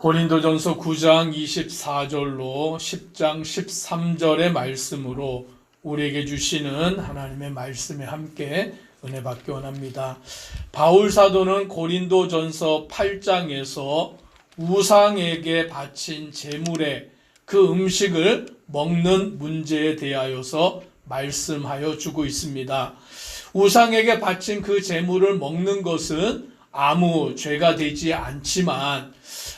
고린도전서 9장 24절로 10장 13절의 말씀으로 우리에게 주시는 하나님의 말씀에 함께 은혜 받기 원합니다. 바울 사도는 고린도전서 8장에서 우상에게 바친 제물의 그 음식을 먹는 문제에 대하여서 말씀하여 주고 있습니다. 우상에게 바친 그 제물을 먹는 것은 아무 죄가 되지 않지만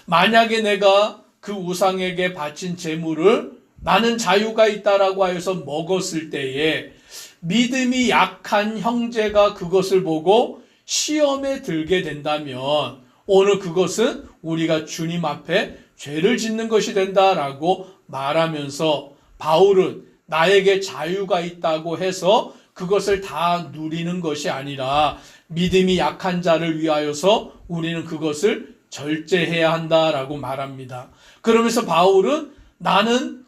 만약에 내가 그 우상에게 바친 제물을 나는 자유가 있다라고 하여서 먹었을 때에 믿음이 약한 형제가 그것을 보고 시험에 들게 된다면 오늘 그것은 우리가 주님 앞에 죄를 짓는 것이 된다라고 말하면서 바울은 나에게 자유가 있다고 해서 그것을 다 누리는 것이 아니라 믿음이 약한 자를 위하여서 우리는 그것을 절제해야 한다라고 말합니다. 그러면서 바울은 나는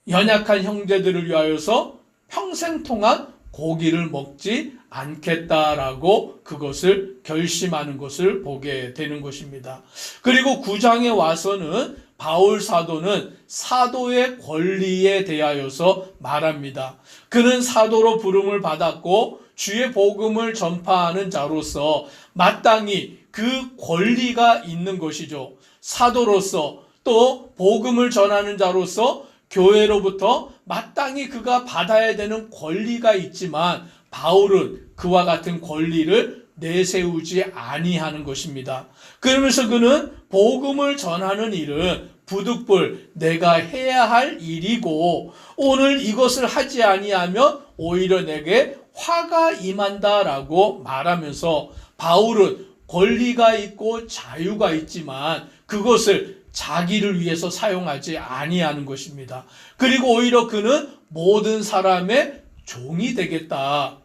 연약한 형제들을 위하여서 평생 동안 고기를 먹지 않겠다라고 그것을 결심하는 것을 보게 되는 것입니다. 그리고 9장에 와서는 바울 사도는 사도의 권리에 대하여서 말합니다. 그는 사도로 부름을 받았고 주의 복음을 전파하는 자로서 마땅히 그 권리가 있는 것이죠. 사도로서 또 복음을 전하는 자로서 교회로부터 마땅히 그가 받아야 되는 권리가 있지만 바울은 그와 같은 권리를 내세우지 아니하는 것입니다. 그러면서 그는 복음을 전하는 일은 부득불 내가 해야 할 일이고 오늘 이것을 하지 아니하면 오히려 내게 화가 임한다라고 말하면서 바울은 권리가 있고 자유가 있지만 그것을 자기를 위해서 사용하지 아니하는 것입니다. 그리고 오히려 그는 모든 사람의 종이 되겠다.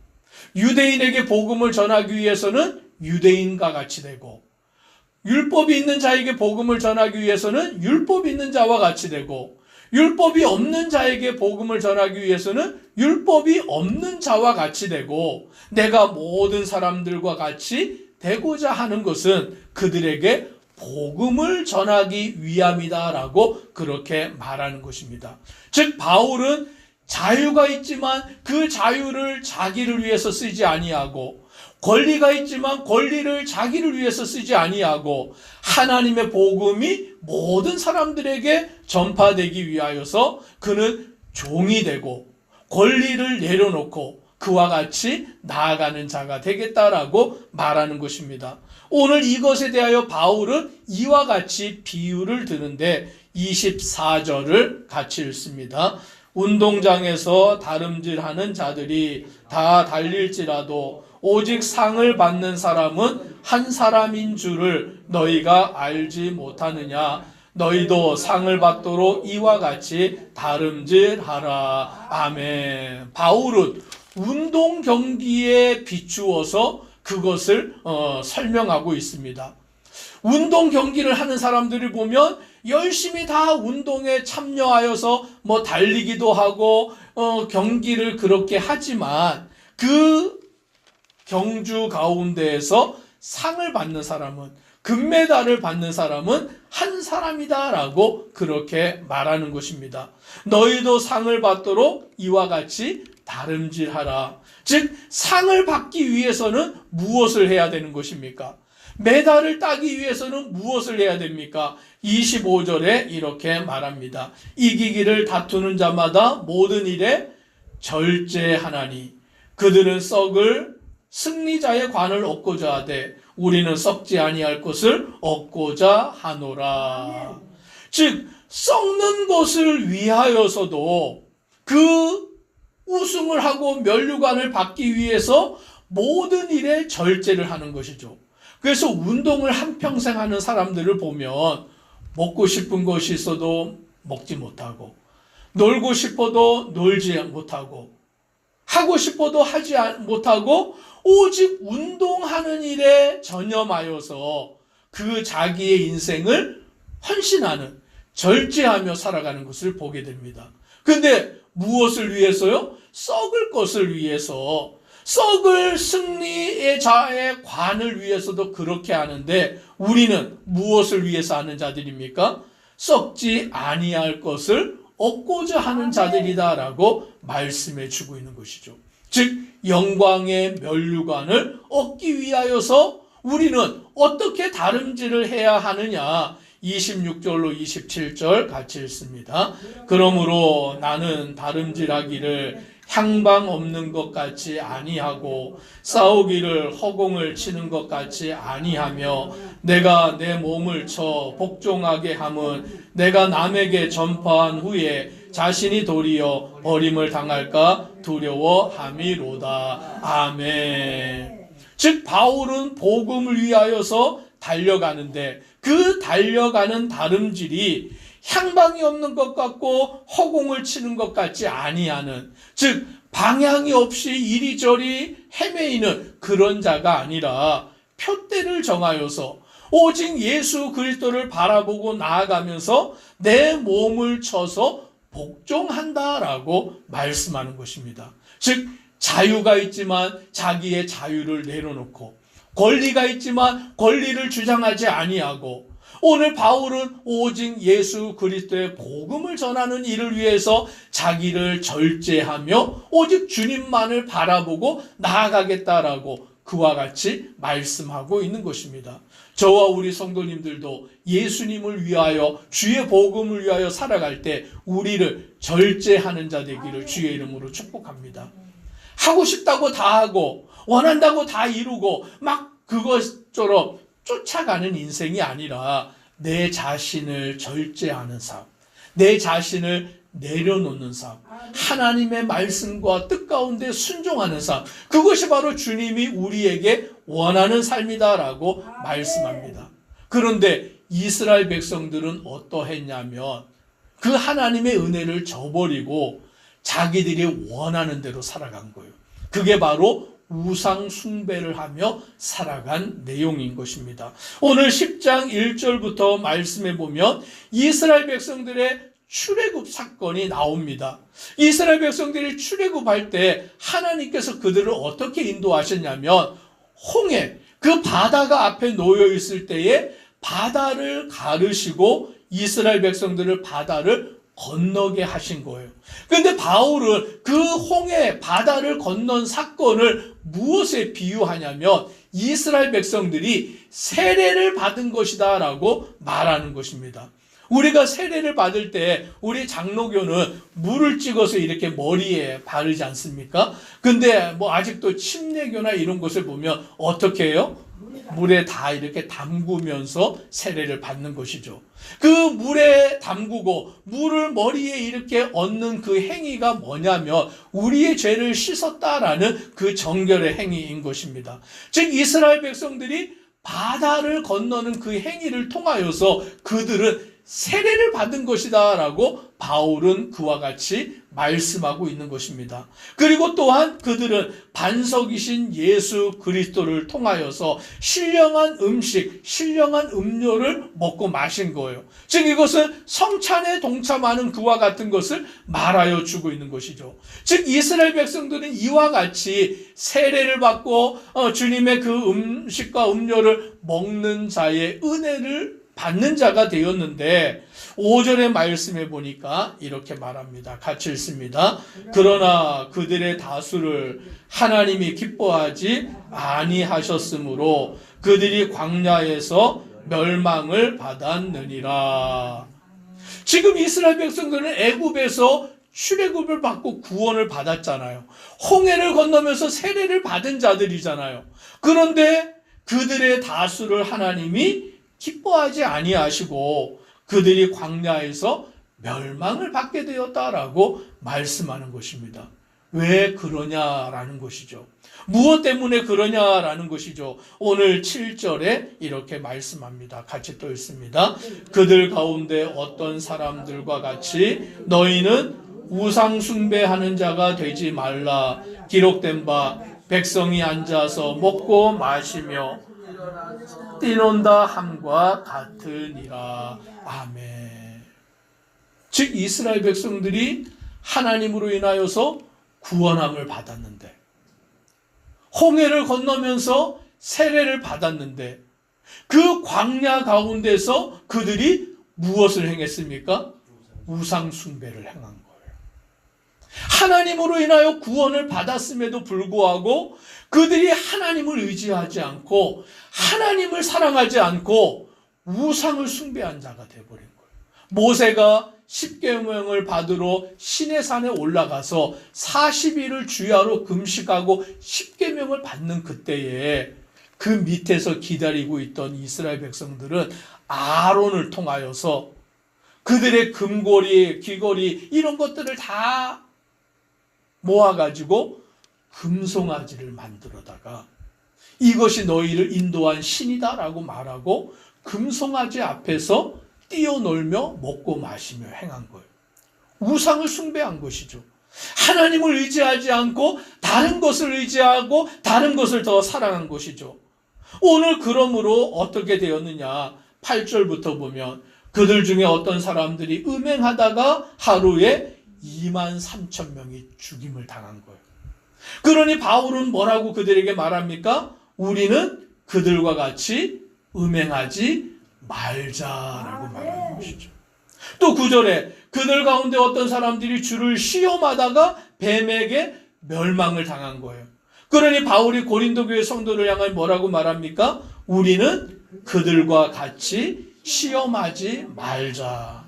유대인에게 복음을 전하기 위해서는 유대인과 같이 되고 율법이 있는 자에게 복음을 전하기 위해서는 율법이 있는 자와 같이 되고 율법이 없는 자에게 복음을 전하기 위해서는 율법이 없는 자와 같이 되고 내가 모든 사람들과 같이 되고자 하는 것은 그들에게 복음을 전하기 위함이다라고 그렇게 말하는 것입니다. 즉 바울은 자유가 있지만 그 자유를 자기를 위해서 쓰지 아니하고 권리가 있지만 권리를 자기를 위해서 쓰지 아니하고 하나님의 복음이 모든 사람들에게 전파되기 위하여서 그는 종이 되고 권리를 내려놓고 그와 같이 나아가는 자가 되겠다라고 말하는 것입니다. 오늘 이것에 대하여 바울은 이와 같이 비유를 드는데 24절을 같이 읽습니다. 운동장에서 다름질하는 자들이 다 달릴지라도 오직 상을 받는 사람은 한 사람인 줄을 너희가 알지 못하느냐. 너희도 상을 받도록 이와 같이 다름질하라. 아멘. 바울은 운동 경기에 비추어서 그것을 설명하고 있습니다. 운동 경기를 하는 사람들을 보면 열심히 다 운동에 참여하여서 달리기도 하고 경기를 그렇게 하지만 그 경주 가운데에서 상을 받는 사람은 금메달을 받는 사람은 한 사람이다라고 그렇게 말하는 것입니다. 너희도 상을 받도록 이와 같이 다름질하라. 즉 상을 받기 위해서는 무엇을 해야 되는 것입니까? 메달을 따기 위해서는 무엇을 해야 됩니까? 25절에 이렇게 말합니다. 이기기를 다투는 자마다 모든 일에 절제하나니 그들은 썩을 승리자의 관을 얻고자 하되 우리는 썩지 아니할 것을 얻고자 하노라. 즉 썩는 것을 위하여서도 그 우승을 하고 면류관을 받기 위해서 모든 일에 절제를 하는 것이죠. 그래서 운동을 한평생 하는 사람들을 보면 먹고 싶은 것이 있어도 먹지 못하고 놀고 싶어도 놀지 못하고 하고 싶어도 하지 못하고 오직 운동하는 일에 전념하여서 그 자기의 인생을 헌신하는 절제하며 살아가는 것을 보게 됩니다. 근데 무엇을 위해서요? 썩을 것을 위해서 썩을 승리의 자의 관을 위해서도 그렇게 하는데 우리는 무엇을 위해서 하는 자들입니까? 썩지 아니할 것을 얻고자 하는 자들이다라고 말씀해 주고 있는 것이죠. 즉 영광의 면류관을 얻기 위하여서 우리는 어떻게 다름질을 해야 하느냐. 26절로 27절 같이 읽습니다. 그러므로 나는 다름질하기를 향방 없는 것 같이 아니하고 싸우기를 허공을 치는 것 같이 아니하며 내가 내 몸을 쳐 복종하게 함은 내가 남에게 전파한 후에 자신이 도리어 버림을 당할까 두려워함이로다. 아멘. 즉 바울은 복음을 위하여서 달려가는데 그 달려가는 다름질이 향방이 없는 것 같고 허공을 치는 것 같지 아니하는, 즉 방향이 없이 이리저리 헤매이는 그런 자가 아니라 표대를 정하여서 오직 예수 그리스도를 바라보고 나아가면서 내 몸을 쳐서 복종한다라고 말씀하는 것입니다. 즉 자유가 있지만 자기의 자유를 내려놓고, 권리가 있지만 권리를 주장하지 아니하고, 오늘 바울은 오직 예수 그리스도의 복음을 전하는 일을 위해서 자기를 절제하며 오직 주님만을 바라보고 나아가겠다라고 그와 같이 말씀하고 있는 것입니다. 저와 우리 성도님들도 예수님을 위하여 주의 복음을 위하여 살아갈 때 우리를 절제하는 자 되기를 주의 이름으로 축복합니다. 하고 싶다고 다 하고 원한다고 다 이루고 막 그것처럼 쫓아가는 인생이 아니라 내 자신을 절제하는 삶, 내 자신을 내려놓는 삶, 하나님의 말씀과 뜻 가운데 순종하는 삶, 그것이 바로 주님이 우리에게 원하는 삶이다라고 말씀합니다. 그런데 이스라엘 백성들은 어떠했냐면 그 하나님의 은혜를 저버리고 자기들이 원하는 대로 살아간 거예요. 그게 바로 우상 숭배를 하며 살아간 내용인 것입니다. 오늘 10장 1절부터 말씀해 보면 이스라엘 백성들의 출애굽 사건이 나옵니다. 이스라엘 백성들이 출애굽할 때 하나님께서 그들을 어떻게 인도하셨냐면 홍해, 그 바다가 앞에 놓여 있을 때에 바다를 가르시고 이스라엘 백성들을 바다를 건너게 하신 거예요. 그런데 바울은 그 홍해 바다를 건넌 사건을 무엇에 비유하냐면 이스라엘 백성들이 세례를 받은 것이다 라고 말하는 것입니다. 우리가 세례를 받을 때 우리 장로교는 물을 찍어서 이렇게 머리에 바르지 않습니까? 근데 뭐 아직도 침례교나 이런 곳을 보면 어떻게 해요? 물에 다 이렇게 담그면서 세례를 받는 것이죠. 그 물에 담그고 물을 머리에 이렇게 얹는 그 행위가 뭐냐면 우리의 죄를 씻었다라는 그 정결의 행위인 것입니다. 즉 이스라엘 백성들이 바다를 건너는 그 행위를 통하여서 그들은 세례를 받은 것이다 라고 바울은 그와 같이 말씀하고 있는 것입니다. 그리고 또한 그들은 반석이신 예수 그리스도를 통하여서 신령한 음식, 신령한 음료를 먹고 마신 거예요. 즉 이것은 성찬에 동참하는 그와 같은 것을 말하여 주고 있는 것이죠. 즉 이스라엘 백성들은 이와 같이 세례를 받고 주님의 그 음식과 음료를 먹는 자의 은혜를 받는 자가 되었는데 5절의 말씀에 보니까 이렇게 말합니다. 같이 읽습니다. 그러나 그들의 다수를 하나님이 기뻐하지 아니하셨으므로 그들이 광야에서 멸망을 받았느니라. 지금 이스라엘 백성들은 애굽에서 출애굽을 받고 구원을 받았잖아요. 홍해를 건너면서 세례를 받은 자들이잖아요. 그런데 그들의 다수를 하나님이 기뻐하지 아니하시고 그들이 광야에서 멸망을 받게 되었다라고 말씀하는 것입니다. 왜 그러냐라는 것이죠. 무엇 때문에 그러냐라는 것이죠. 오늘 7절에 이렇게 말씀합니다. 같이 또 읽습니다. 그들 가운데 어떤 사람들과 같이 너희는 우상 숭배하는 자가 되지 말라. 기록된 바 백성이 앉아서 먹고 마시며 뛰논다 함과 같으니라. 아멘. 즉 이스라엘 백성들이 하나님으로 인하여서 구원함을 받았는데 홍해를 건너면서 세례를 받았는데 그 광야 가운데서 그들이 무엇을 행했습니까? 우상 숭배를 행한 거예요. 하나님으로 인하여 구원을 받았음에도 불구하고 그들이 하나님을 의지하지 않고 하나님을 사랑하지 않고 우상을 숭배한 자가 되어버린 거예요. 모세가 십계명을 받으러 시내산에 올라가서 40일을 주야로 금식하고 십계명을 받는 그때에 그 밑에서 기다리고 있던 이스라엘 백성들은 아론을 통하여서 그들의 금고리, 귀걸이 이런 것들을 다 모아가지고 금송아지를 만들어다가 이것이 너희를 인도한 신이다라고 말하고 금송아지 앞에서 뛰어놀며 먹고 마시며 행한 거예요. 우상을 숭배한 것이죠. 하나님을 의지하지 않고 다른 것을 의지하고 다른 것을 더 사랑한 것이죠. 오늘 그러므로 어떻게 되었느냐? 8절부터 보면 그들 중에 어떤 사람들이 음행하다가 하루에 23,000명이 죽임을 당한 거예요. 그러니 바울은 뭐라고 그들에게 말합니까? 우리는 그들과 같이 음행하지 말자라고 말하는 것이죠. 또 9절에 그들 가운데 어떤 사람들이 주를 시험하다가 뱀에게 멸망을 당한 거예요. 그러니 바울이 고린도 교회 성도를 향해 뭐라고 말합니까? 우리는 그들과 같이 시험하지 말자.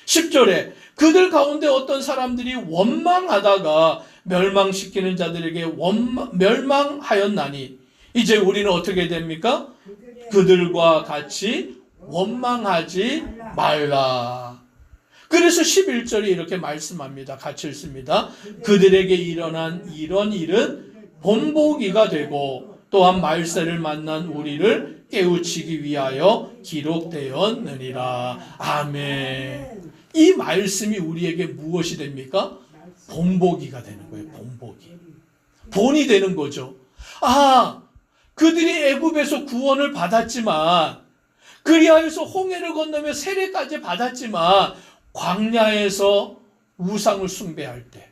10절에 그들 가운데 어떤 사람들이 원망하다가 멸망시키는 자들에게 멸망하였나니 이제 우리는 어떻게 됩니까? 그들과 같이 원망하지 말라. 그래서 11절에 이렇게 말씀합니다. 같이 읽습니다. 그들에게 일어난 이런 일은 본보기가 되고 또한 말세를 만난 우리를 깨우치기 위하여 기록되었느니라. 아멘. 이 말씀이 우리에게 무엇이 됩니까? 본보기가 되는 거예요. 본보기. 본이 되는 거죠. 아, 그들이 애굽에서 구원을 받았지만 그리하여서 홍해를 건너며 세례까지 받았지만 광야에서 우상을 숭배할 때,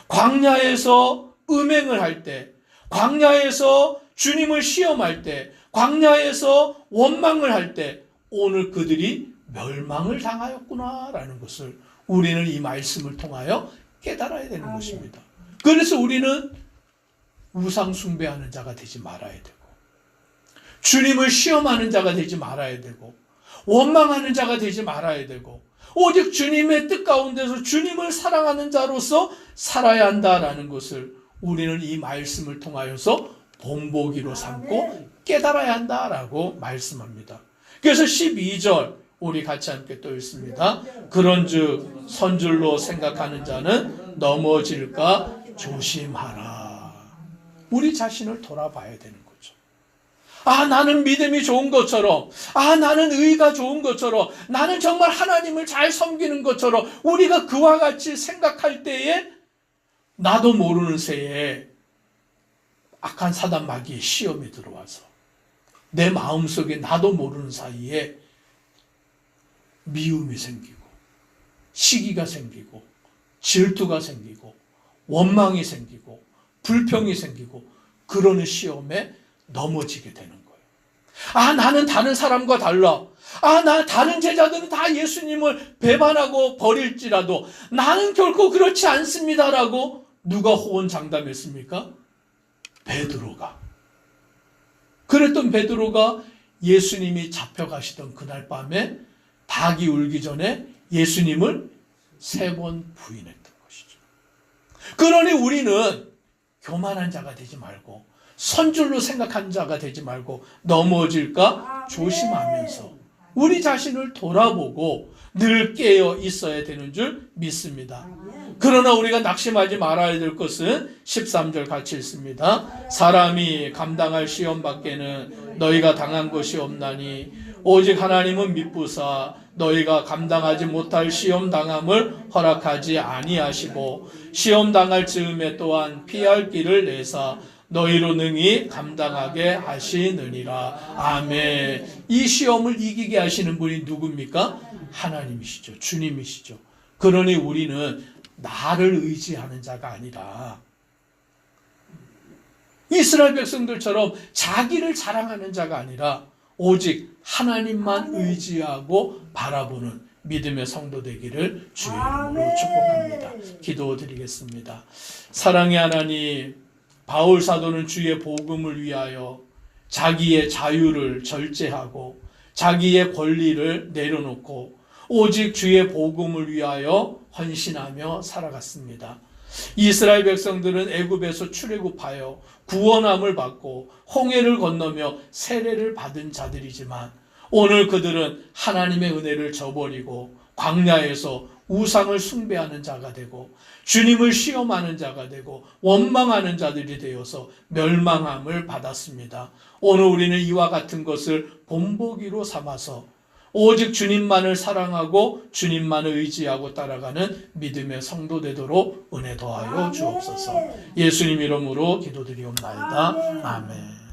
광야에서 음행을 할 때, 광야에서 주님을 시험할 때, 광야에서 원망을 할 때 오늘 그들이 멸망을 당하였구나라는 것을 우리는 이 말씀을 통하여 깨달아야 되는 것입니다. 그래서 우리는 우상 숭배하는 자가 되지 말아야 되고 주님을 시험하는 자가 되지 말아야 되고 원망하는 자가 되지 말아야 되고 오직 주님의 뜻 가운데서 주님을 사랑하는 자로서 살아야 한다라는 것을 우리는 이 말씀을 통하여서 본보기로 삼고 깨달아야 한다라고 말씀합니다. 그래서 12절 우리 같이 함께 또 읽습니다. 그런즉 선줄로 생각하는 자는 넘어질까 조심하라. 우리 자신을 돌아봐야 되는 거죠. 아, 나는 믿음이 좋은 것처럼, 아, 나는 의가 좋은 것처럼, 나는 정말 하나님을 잘 섬기는 것처럼 우리가 그와 같이 생각할 때에 나도 모르는 새에 악한 사단 마귀의 시험이 들어와서 내 마음속에 나도 모르는 사이에 미움이 생기고 시기가 생기고 질투가 생기고 원망이 생기고 불평이 생기고 그러는 시험에 넘어지게 되는 거예요. 아, 나는 다른 사람과 달라. 아, 나 다른 제자들은 다 예수님을 배반하고 버릴지라도 나는 결코 그렇지 않습니다라고 누가 호언장담했습니까? 베드로가. 그랬던 베드로가 예수님이 잡혀가시던 그날 밤에 닭이 울기 전에 예수님을 3번 부인했던 것이죠. 그러니 우리는 교만한 자가 되지 말고 선줄로 생각한 자가 되지 말고 넘어질까 조심하면서 우리 자신을 돌아보고 늘 깨어 있어야 되는 줄 믿습니다. 그러나 우리가 낙심하지 말아야 될 것은 13절 같이 읽습니다. 사람이 감당할 시험 밖에는 너희가 당한 것이 없나니 오직 하나님은 미쁘사 너희가 감당하지 못할 시험 당함을 허락하지 아니하시고 시험 당할 즈음에 또한 피할 길을 내사 너희로 능히 감당하게 하시느니라. 아멘. 이 시험을 이기게 하시는 분이 누굽니까? 하나님이시죠. 주님이시죠. 그러니 우리는 나를 의지하는 자가 아니라 이스라엘 백성들처럼 자기를 자랑하는 자가 아니라 오직 하나님만 의지하고 바라보는 믿음의 성도 되기를 주의 이름으로 축복합니다. 기도드리겠습니다. 사랑의 하나님, 바울 사도는 주의 복음을 위하여 자기의 자유를 절제하고 자기의 권리를 내려놓고 오직 주의 복음을 위하여 헌신하며 살아갔습니다. 이스라엘 백성들은 애굽에서 출애굽하여 구원함을 받고 홍해를 건너며 세례를 받은 자들이지만 오늘 그들은 하나님의 은혜를 저버리고 광야에서 우상을 숭배하는 자가 되고 주님을 시험하는 자가 되고 원망하는 자들이 되어서 멸망함을 받았습니다. 오늘 우리는 이와 같은 것을 본보기로 삼아서 오직 주님만을 사랑하고 주님만을 의지하고 따라가는 믿음의 성도 되도록 은혜 더하여 주옵소서. 예수님 이름으로 기도드리옵나이다. 아멘.